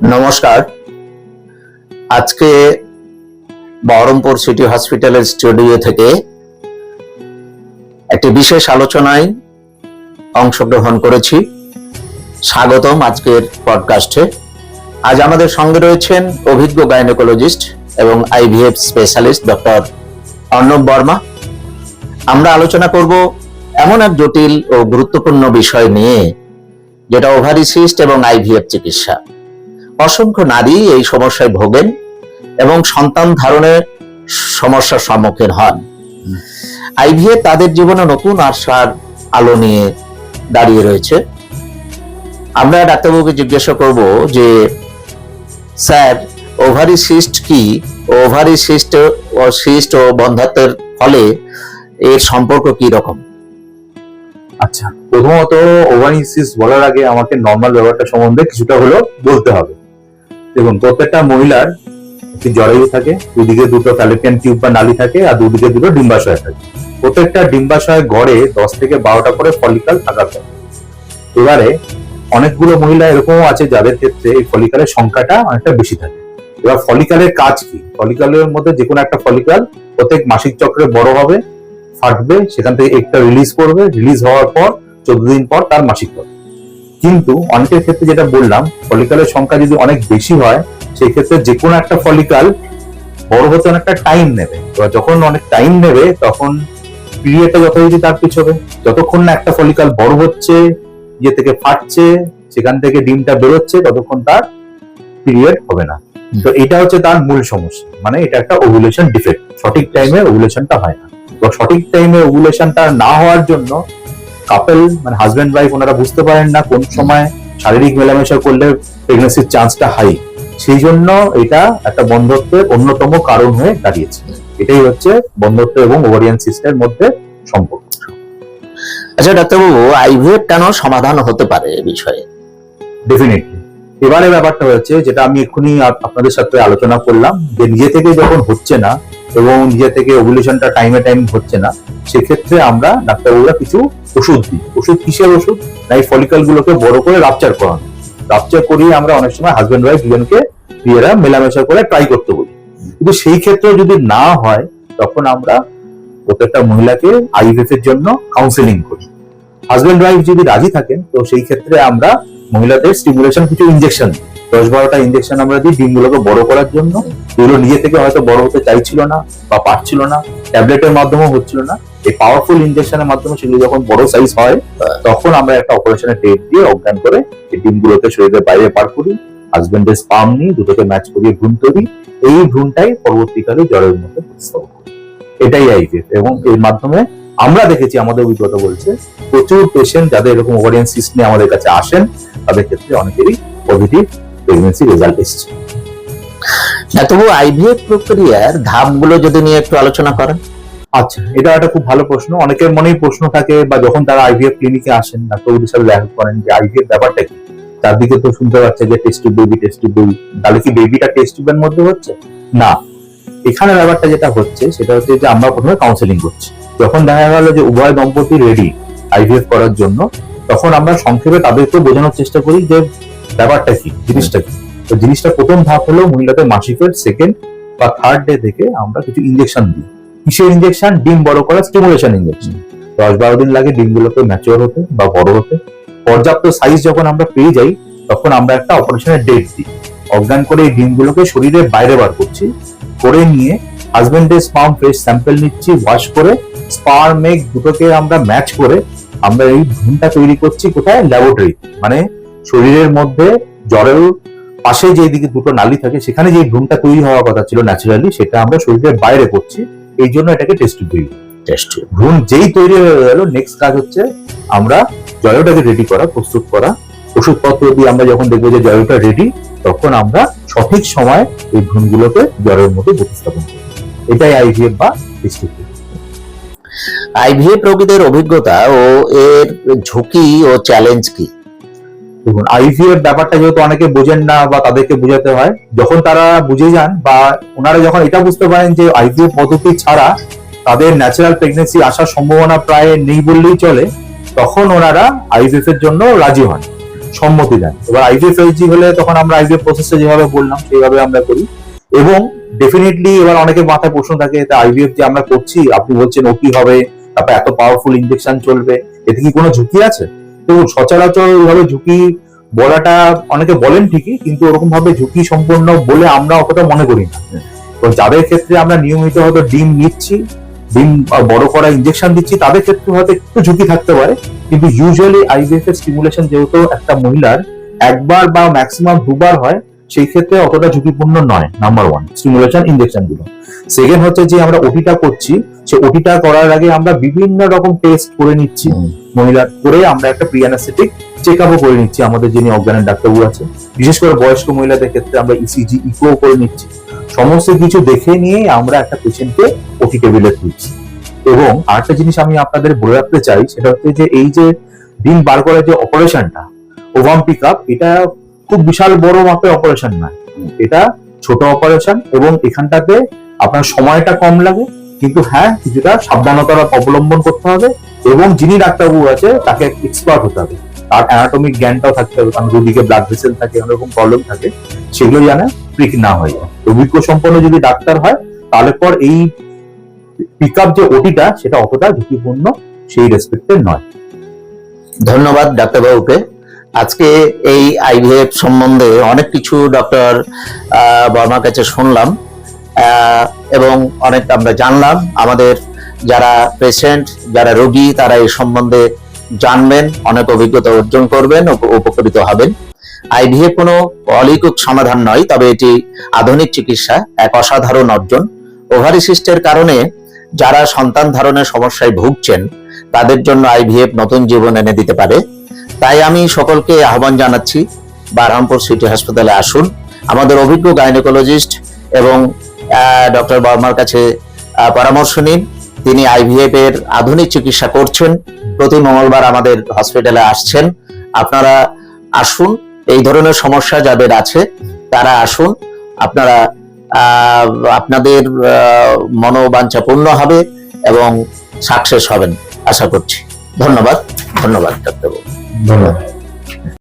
নমস্কার। আজকে বহরমপুর সিটি হসপিটালের স্টুডিও থেকে একটি বিশেষ আলোচনায় অংশগ্রহণ করেছি। স্বাগতম আজকের পডকাস্টে। আজ আমাদের সঙ্গে রয়েছেন অভিজ্ঞ গাইনোকোলজিস্ট এবং IVF specialist doctor Arnab Barma. আমরা আলোচনা করব এমন এক জটিল ও গুরুত্বপূর্ণ বিষয় নিয়ে, যেটা ওভারি সিস্ট এবং আইভিএফ চিকিৎসা। অসংখ্য নারী এই সমস্যায় ভোগেন এবং সন্তান ধারণের সমস্যার সম্মুখীন হন। আইভিএফ তাদের জীবনে নতুন আশার আলো নিয়ে দাঁড়িয়ে রয়েছে। আমরা ডাক্তারবাবুকে জিজ্ঞাসা করব যে স্যার, ওভারি সিস্ট কি, ওভারি সিস্ট ও বন্ধ্যাত্বের ফলে এর সম্পর্ক কি রকম? আচ্ছা, প্রথমত ওভারি সিস্ট বলার আগে আমাকে নর্মাল ব্যাপারটা সম্বন্ধে কিছুটা হলেও বলতে হবে। দেখুন, প্রত্যেকটা মহিলার একটি জরায়ু থাকে, দুদিকে দুটো ফ্যালোপিয়ান টিউব বা নালী থাকে, আর দুদিকে দুটো ডিম্বাশয় থাকে। প্রত্যেকটা ডিম্বাশয় গড়ে 10 থেকে 12টা করে ফলিকাল থাকার কথা। এবারে অনেকগুলো মহিলা এরকমও আছে যাদের ক্ষেত্রে এই ফলিকালের সংখ্যাটা অনেকটা বেশি থাকে। এবার ফলিকালের কাজ কি? ফলিকালের মধ্যে যে কোনো একটা ফলিকাল প্রত্যেক মাসিক চক্রে বড় হবে, ফাটবে, সেখান থেকে একটা রিলিজ করবে, রিলিজ হওয়ার পর 14 দিন পর তার মাসিক হবে। কিন্তু অনেকের ক্ষেত্রে যেটা বললাম, ফলিকালের সংখ্যা যদি অনেক বেশি হয়, সেই ক্ষেত্রে যে কোনো একটা ফলিকাল বড় হতে অনেকটা টাইম নেবে। এবার যখন অনেক টাইম নেবে, তখন পিরিয়ডটা যথারীতি তার পিছবে। যতক্ষণ না একটা ফলিকাল বড় হচ্ছে, ইয়ে থেকে ফাটছে, সেখান থেকে ডিমটা বেরোচ্ছে, ততক্ষণ তার পিরিয়ড হবে না। তো এটা হচ্ছে তার মূল সমস্যা, মানে এটা একটা ওভুলেশন ডিফেক্ট। সঠিক টাইমে ওভুলেশনটা হয় না। তো সঠিক টাইমে ওভুলেশনটা না হওয়ার জন্য কাপল, মানে হাজবেন্ড ওয়াইফ, ওনারা বুঝতে পারেন না কোন সময় শারীরিক মেলামেশা করলে প্রেগন্যান্সির চান্সটা হাই। সেই জন্য এটা একটা বন্ধ্যত্বের অন্যতম কারণ হয়ে দাঁড়িয়েছে। এটাই হচ্ছে বন্ধ্যত্ব এবং ওভারিয়ান সিস্টের মধ্যে সম্পর্ক। আচ্ছা ডাক্তারবাবু, আইভিএফ কেন সমাধান হতে পারে এ বিষয়ে? ডেফিনেটলি। এবারে ব্যাপারটা হচ্ছে, যেটা আমি এক্ষুনি আপনাদের সাথে আলোচনা করলাম, যে নিজে থেকে যখন হচ্ছে না এবং নিজে থেকে ওভুলেশনটা টাইমে হচ্ছে না, সেক্ষেত্রে আমরা ডাক্তারবাবুরা কিছু ওষুধ দিই। ওষুধ কিসের ওষুধ? না, এই ফলিকাল গুলোকে বড় করে রাপচার করানো। রাপচার করিয়ে আমরা অনেক সময় হাজবেন্ড ওয়াইফ দুজনকে বিয়েরা মেলামেশা করে ট্রাই করতে বলি। কিন্তু সেই ক্ষেত্রে যদি না হয়, তখন আমরা প্রত্যেকটা মহিলাকে আইভিএফ এর জন্য কাউন্সেলিং করি। হাজবেন্ড ওয়াইফ যদি রাজি থাকেন, তো সেই ক্ষেত্রে আমরা মহিলাদের স্টিমুলেশন কিছু ইনজেকশন দিই। 10-12টা ইনজেকশন আমরা দিই ডিমগুলোকে বড় করার জন্য। এগুলো নিজে থেকে হয়তো বড় হতে চাইছিল না বা পারছিল না, ট্যাবলেটের মাধ্যমেও হচ্ছিল না। এই পাওয়ারফুল ইনজেকশনের মাধ্যমে সেগুলো যখন বড় সাইজ হয়, তখন আমরা একটা অপারেশনের টেপ দিয়ে অজ্ঞান করে এই ডিমগুলোকে শরীরের বাইরে পার করি। হাজবেন্ডের স্পার্ম নিয়ে দুটোকে ম্যাচ করিয়ে ভ্রূণ তৈরি। এই ভ্রূণটাই পরবর্তীকালে জ্বরের মধ্যে প্রতিস্থাপন করি। এটাই আইভিএফ। এবং এর মাধ্যমে আমরা দেখেছি, আমাদের অভিজ্ঞতা বলছে, প্রচুর পেশেন্ট যাদের এরকম ওভারিয়ান সিস্ট নিয়ে আমাদের কাছে আসেন, তাদের ক্ষেত্রে অনেকেরই পজিটিভ প্রেগন্যান্সি রেজাল্ট এসেছে। তবু আইভিএফ প্রক্রিয়ার ধাপগুলো যদি নিয়ে একটু আলোচনা করেন। আচ্ছা, এটা একটা খুব ভালো প্রশ্ন। অনেকের মনেই প্রশ্ন থাকে, বা যখন তারা আইভিএফ ক্লিনিকে আসেন, ডাক্তারবাবুর সাথে দেখা করেন, যে আইভিএফ ব্যাপারটা কি। চারদিকে তো শুনতে পাচ্ছে যে test tube baby, test tube baby. তাহলে কি বেবিটা টেস্ট টিউবের মধ্যে হচ্ছে? না, এখানে ব্যাপারটা যেটা হচ্ছে, সেটা হচ্ছে যে আমরা প্রথমে কাউন্সেলিং করছি। যখন দেখা গেল যে উভয় দম্পতি রেডি আইভিএফ করার জন্য, তখন আমরা সংক্ষেপে তাদেরকে বোঝানোর চেষ্টা করি যে ব্যাপারটা কি, জিনিসটা কি। তো জিনিসটা প্রথম ধাপ হলো, মহিলাদের মাসিকের 2nd বা 3rd ডে থেকে আমরা কিছু ইনজেকশন দিই। কিসের ইনজেকশন? ডিম বড় করা স্টিমুলেশন ইনজেকশন। 10-12 দিন লাগে ডিমগুলোকে ম্যাচিওর হতে বা বড় হতে। পর্যাপ্ত সাইজ যখন আমরা পেয়ে যাই, তখন আমরা একটা অপারেশনের ডেট দিই। অজ্ঞান করে এই ডিমগুলোকে শরীরের বাইরে বার করছি। করে নিয়ে হাজবেন্ডের স্পার্ম ফ্রেশ স্যাম্পল নিচ্ছি, ওয়াশ করে স্পার্ম এগ দুটোকে আমরা ম্যাচ করে আমরা এই ভ্রূণটা তৈরি করছি। কোথায়? ল্যাবরেটরি, মানে শরীরের মধ্যে জ্বরের পাশে যে দিকে দুটো নালী থাকে, সেখানে যে ভ্রূণটা তৈরি হওয়ার কথা ছিল ন্যাচারালি, সেটা আমরা শরীরের বাইরে করছি। এই জন্য এটাকে টেস্ট টিউব। ভ্রূণ যেই তৈরি হয়ে গেল, নেক্সট কাজ হচ্ছে আমরা জরায়ুটাকে রেডি করা, প্রস্তুত করা। ওষুধপত্র দিয়ে আমরা যখন দেখবো যে জরায়ুটা রেডি, তখন আমরা সঠিক সময় এই ভ্রূণগুলোকে জ্বরের মধ্যে প্রতিস্থাপন করি। এটাই আইভিএফ বা টেস্ট টিউব। আইভিএফ রোগীদের অভিজ্ঞতা ও এর ঝুঁকি ও চ্যালেঞ্জ কি? দেখুন, আইভিএফ ব্যাপারটা যেহেতু অনেকে বোঝেন না বা তাদেরকে বোঝাতে হয়, যখন তারা বুঝে যান বা ওনারা যখন এটা বুঝতে পারেন যে আইভিএফ পদ্ধতি ছাড়া তাদের ন্যাচারাল প্রেগন্যান্সি আসার সম্ভাবনা প্রায় নেই বললেই চলে, তখন ওনারা আইভিএফ এর জন্য রাজি হন। সম্মতি দেন। এবার আইভিএফ এলজি হলে তখন আমরা আইভিএফ প্রসেসটা যেভাবে বললাম সেইভাবে আমরা করি। এবং ডেফিনেটলি এবার অনেকের মাথায় প্রশ্ন থাকে, এটা আইভিএফ যে আমরা করছি, আপনি বলছেন ওটি হবে, তারপর এত পাওয়ারফুল ইনজেকশন চলবে, এতে কি কোনো ঝুঁকি আছে? দেখুন, সচরাচর ওইভাবে ঝুঁকি বলাটা অনেকে বলেন ঠিকই, কিন্তু ওরকম ভাবে ঝুঁকি সম্পন্ন বলে আমরা অতটা মনে করি না। তো যাদের ক্ষেত্রে আমরা নিয়মিত হয়তো ডিম নিচ্ছি, ডিম বড় করা ইনজেকশন দিচ্ছি, তাদের ক্ষেত্রে হয়তো একটু ঝুঁকি থাকতে পারে। কিন্তু ইউজুয়ালি আইভিএফ এর স্টিমুলেশন যেহেতু একটা মহিলার একবার বা ম্যাক্সিমাম দুবার হয়, সেই ক্ষেত্রে অতটা ঝুঁকিপূর্ণ নয়। নাম্বার ওয়ান, স্টিমুলেশন ইনজেকশন গুলো। সেকেন্ড হচ্ছে যে আমরা ওটিটা করছি, সে ওটিটা করার আগে আমরা বিভিন্ন রকম টেস্ট করে নিচ্ছি মহিলার, করে আমরা একটা প্রি অ্যানাস্থেটিক চেক আপও করে নিচ্ছি আমাদের যিনি অজ্ঞানের ডাক্তারবাবু আছে। বিশেষ করে বয়স্ক মহিলাদের ক্ষেত্রে আমরা ইসিজি, ইকো করে নিচ্ছি। সমস্ত কিছু দেখে নিয়ে আমরা একটা পেশেন্টকে ওটি টেবিলে তুলছি। এবং আরেকটা জিনিস আমি আপনাদের বলে রাখতে চাই, সেটা হচ্ছে যে এই যে ডিম বার করার যে অপারেশনটা, ওভাম পিক আপ, এটা খুব বিশাল বড় মাপের অপারেশন নয়, এটা ছোট অপারেশন। এবং এখানটাতে আপনার সময়টা কম লাগে, কিন্তু হ্যাঁ কিছুটা সাবধানতা অবলম্বন করতে হবে। এবং যিনি ডাক্তারবাবু আছে তাকে এক্সপার্ট হতে হবে, তার অ্যানাটমিক জ্ঞানটাও থাকতে হবে, কারণ দুদিকে ব্লাড ভেসেল থাকে, অনেক প্রবলেম থাকে, সেগুলো যেন প্রিক না হয়ে যায়। অভিজ্ঞ সম্পন্ন যদি ডাক্তার হয়, তাহলে পর এই পিক আপ যে ওটিটা, সেটা অতটা ঝুঁকিপূর্ণ সেই রেসপেক্টে নয়। ধন্যবাদ ডাক্তারবাবুকে। আজকে এই আইভিএফ সম্বন্ধে অনেক কিছু ডক্টর বর্মার কাছে শুনলাম এবং অনেক আমরা জানলাম। আমাদের যারা পেশেন্ট, যারা রোগী, তারা এই সম্বন্ধে জানবেন, অনেক অভিজ্ঞতা অর্জন করবেন, উপকৃত হবেন। আইভিএফ কোনো অলৌকিক সমাধান নয়, তবে এটি আধুনিক চিকিৎসা, এক অসাধারণ অর্জন। ওভারি সিস্টের কারণে যারা সন্তান ধারণের সমস্যায় ভুগছেন, তাদের জন্য আইভিএফ নতুন জীবন এনে দিতে পারে। তাই আমি সকলকে আহ্বান জানাচ্ছি, বারহামপুর সিটি হাসপাতালে আসুন, আমাদের অভিজ্ঞ গাইনোকোলজিস্ট এবং ডক্টর বর্মার কাছে পরামর্শ নিন। তিনি আইভিএফ এর আধুনিক চিকিৎসা করছেন, প্রতি মঙ্গলবার আমাদের হসপিটালে আসছেন। আপনারা আসুন, এই ধরনের সমস্যা যাদের আছে তারা আসুন, আপনারা আপনাদের মনোবাঞ্ছা পূর্ণ হবে এবং সাকসেস হবেন আশা করছি। ধন্যবাদ। ধন্যবাদ ডাক্তারবাবু। ধন্যবাদ।